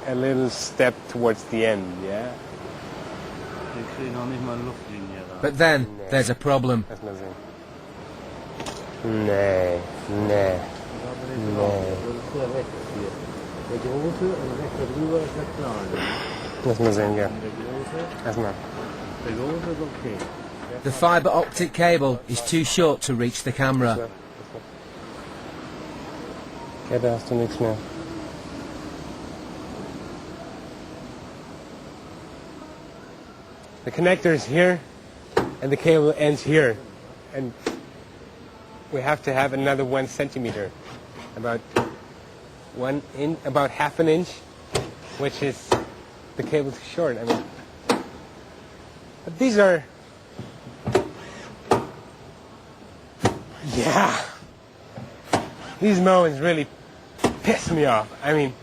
a little step towards the end, yeah? But then there's a problem. Lass mal sehen. Nee, nee, nee. Lass mal sehen, ja. Lass mal. The fibre optic cable is too short to reach the camera. Ja, da hast du nichts mehr. The connector is here, and the cable ends here, and we have to have another 1 centimeter, about about half an inch, which is the cable too short. I mean, but these are, yeah, these moments really piss me off. I mean,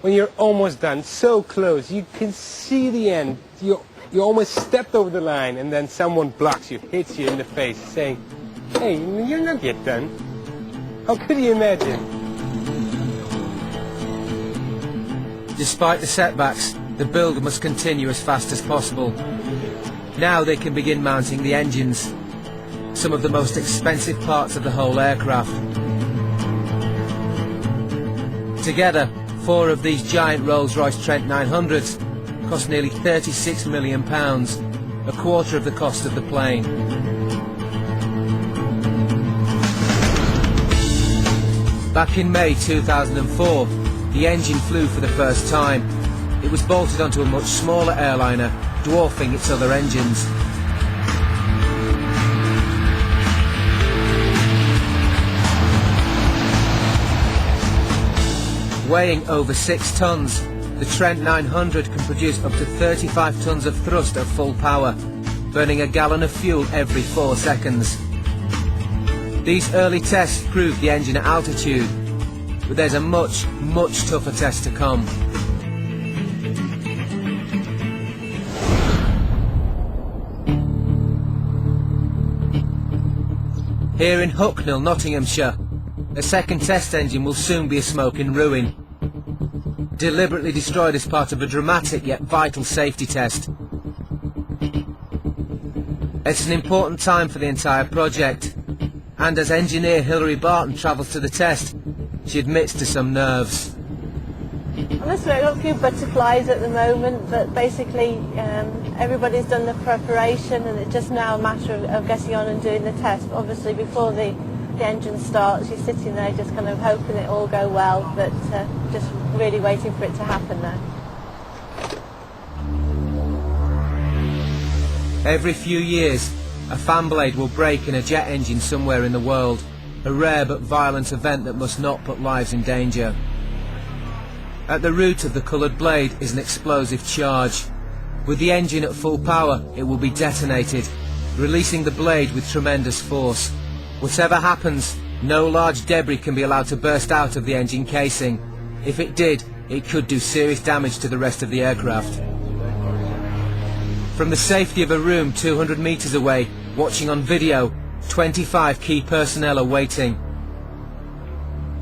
when you're almost done, so close, you can see the end. You almost stepped over the line, and then someone blocks you, hits you in the face, saying, "Hey, you're not yet done." How could you imagine? Despite the setbacks, the build must continue as fast as possible. Now they can begin mounting the engines, some of the most expensive parts of the whole aircraft. Together, 4 of these giant Rolls-Royce Trent 900s cost nearly £36 million, a quarter of the cost of the plane. Back in May 2004, the engine flew for the first time. It was bolted onto a much smaller airliner, dwarfing its other engines. Weighing over 6 tons, the Trent 900 can produce up to 35 tons of thrust at full power, burning a gallon of fuel every 4 seconds. These early tests proved the engine at altitude, but there's a much, much tougher test to come. Here in Hucknall, Nottinghamshire, a second test engine will soon be a smoking ruin, deliberately destroyed as part of a dramatic yet vital safety test. It's an important time for the entire project, and as engineer Hilary Barton travels to the test, she admits to some nerves. Honestly, I've got a few butterflies at the moment, but basically everybody's done the preparation, and it's just now a matter of getting on and doing the test. But obviously before the engine starts, you're sitting there just kind of hoping it all go well, but just really waiting for it to happen now. Every few years, a fan blade will break in a jet engine somewhere in the world, a rare but violent event that must not put lives in danger. At the root of the coloured blade is an explosive charge. With the engine at full power, it will be detonated, releasing the blade with tremendous force. Whatever happens, no large debris can be allowed to burst out of the engine casing. If it did, it could do serious damage to the rest of the aircraft. From the safety of a room 200 metres away, watching on video, 25 key personnel are waiting.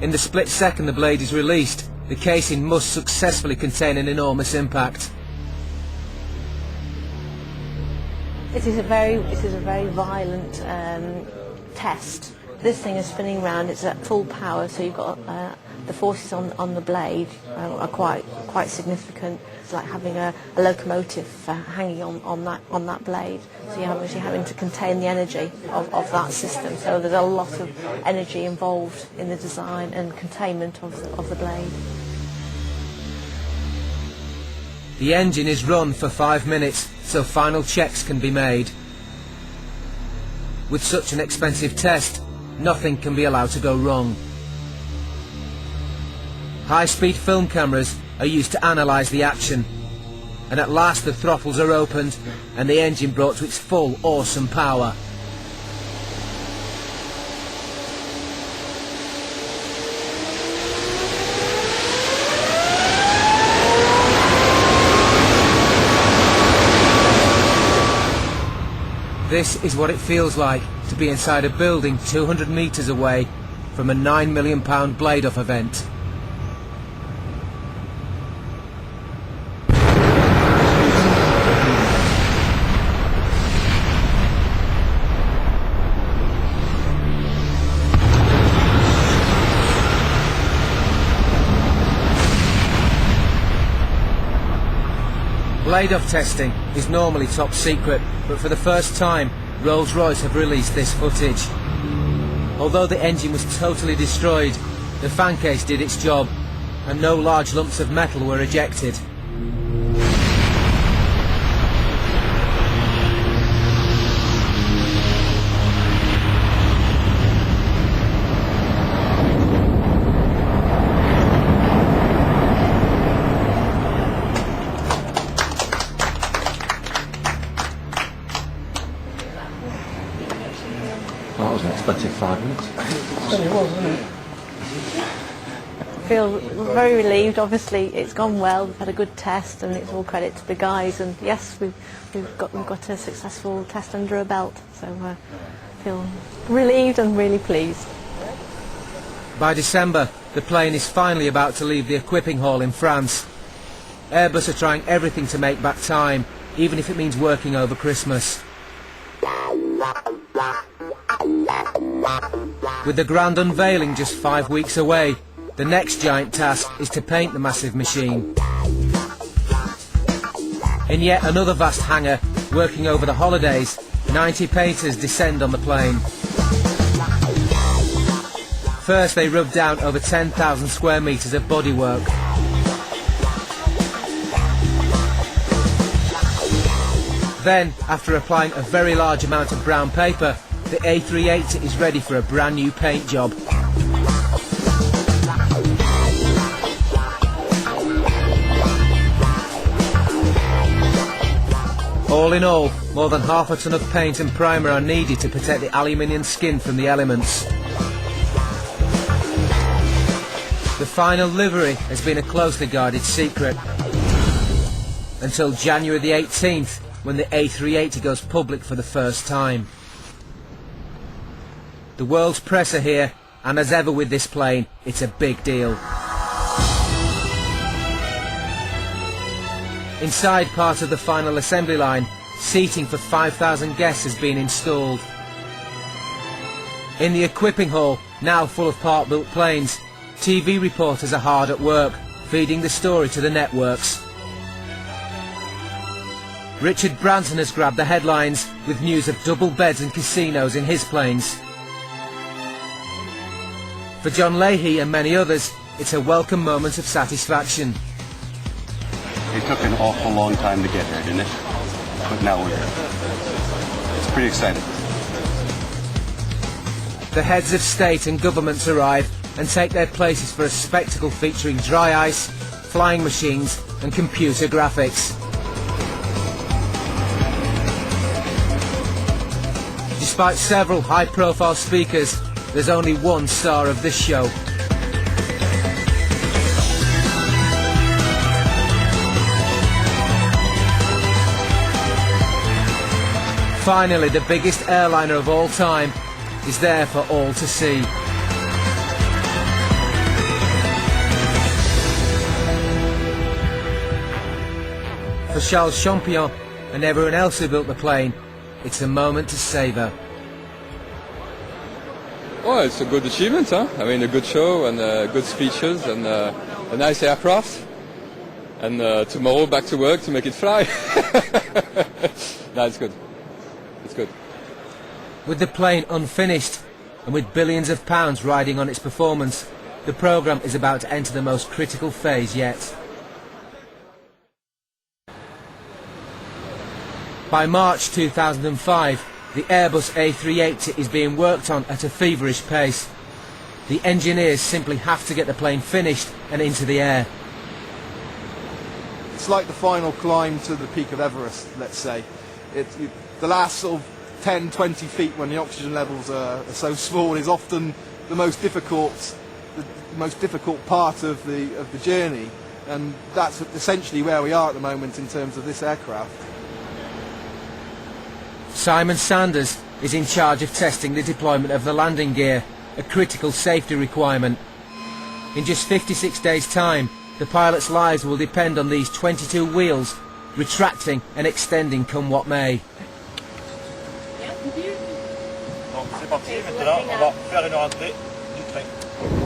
In the split second the blade is released, the casing must successfully contain an enormous impact. It is a very violent test. This thing is spinning around, it's at full power, so you've got the forces on the blade are quite significant. It's like having a locomotive hanging on that blade. So you're obviously having to contain the energy of that system. So there's a lot of energy involved in the design and containment of the blade. The engine is run for 5 minutes, so final checks can be made. With such an expensive test, nothing can be allowed to go wrong. High-speed film cameras are used to analyse the action, and at last the throttles are opened and the engine brought to its full, awesome power. This is what it feels like to be inside a building 200 metres away from a £9 million blade-off event. Blade-off testing is normally top secret, but for the first time, Rolls-Royce have released this footage. Although the engine was totally destroyed, the fan case did its job, and no large lumps of metal were ejected. Well, that was an expensive 5 minutes. It was, wasn't it? Feel very relieved. Obviously, it's gone well. We've had a good test, and it's all credit to the guys. And yes, we've got a successful test under a belt. So feel relieved and really pleased. By December, the plane is finally about to leave the equipping hall in France. Airbus are trying everything to make back time, even if it means working over Christmas. With the grand unveiling just 5 weeks away, the next giant task is to paint the massive machine. In yet another vast hangar, working over the holidays, 90 painters descend on the plane. First they rub down over 10,000 square metres of bodywork. Then, after applying a very large amount of brown paper, the A380 is ready for a brand new paint job. All in all, more than half a ton of paint and primer are needed to protect the aluminium skin from the elements. The final livery has been a closely guarded secret, until January the 18th, when the A380 goes public for the first time. The world's press are here, and as ever with this plane, it's a big deal. Inside part of the final assembly line, seating for 5,000 guests has been installed. In the equipping hall, now full of part-built planes, TV reporters are hard at work, feeding the story to the networks. Richard Branson has grabbed the headlines with news of double beds and casinos in his planes. For John Leahy and many others, it's a welcome moment of satisfaction. It took an awful long time to get here, didn't it? But now we're here. It's pretty exciting. The heads of state and governments arrive and take their places for a spectacle featuring dry ice, flying machines and computer graphics. Despite several high-profile speakers, there's only one star of this show. Finally, the biggest airliner of all time is there for all to see. For Charles Champion and everyone else who built the plane, it's a moment to savour. Oh, it's a good achievement, huh? I mean, a good show and good speeches and a nice aircraft. And tomorrow back to work to make it fly. No, it's good. It's good. With the plane unfinished and with billions of pounds riding on its performance, the programme is about to enter the most critical phase yet. By March 2005, the Airbus A380 is being worked on at a feverish pace. The engineers simply have to get the plane finished and into the air. It's like the final climb to the peak of Everest, let's say. The last sort of 10, 20 feet when the oxygen levels are so small is often the most difficult part of the journey, and that's essentially where we are at the moment in terms of this aircraft. Simon Sanders is in charge of testing the deployment of the landing gear, a critical safety requirement. In just 56 days' time, the pilots' lives will depend on these 22 wheels, retracting and extending come what may. Donc c'est parti, maintenant on va faire une rentrée du train.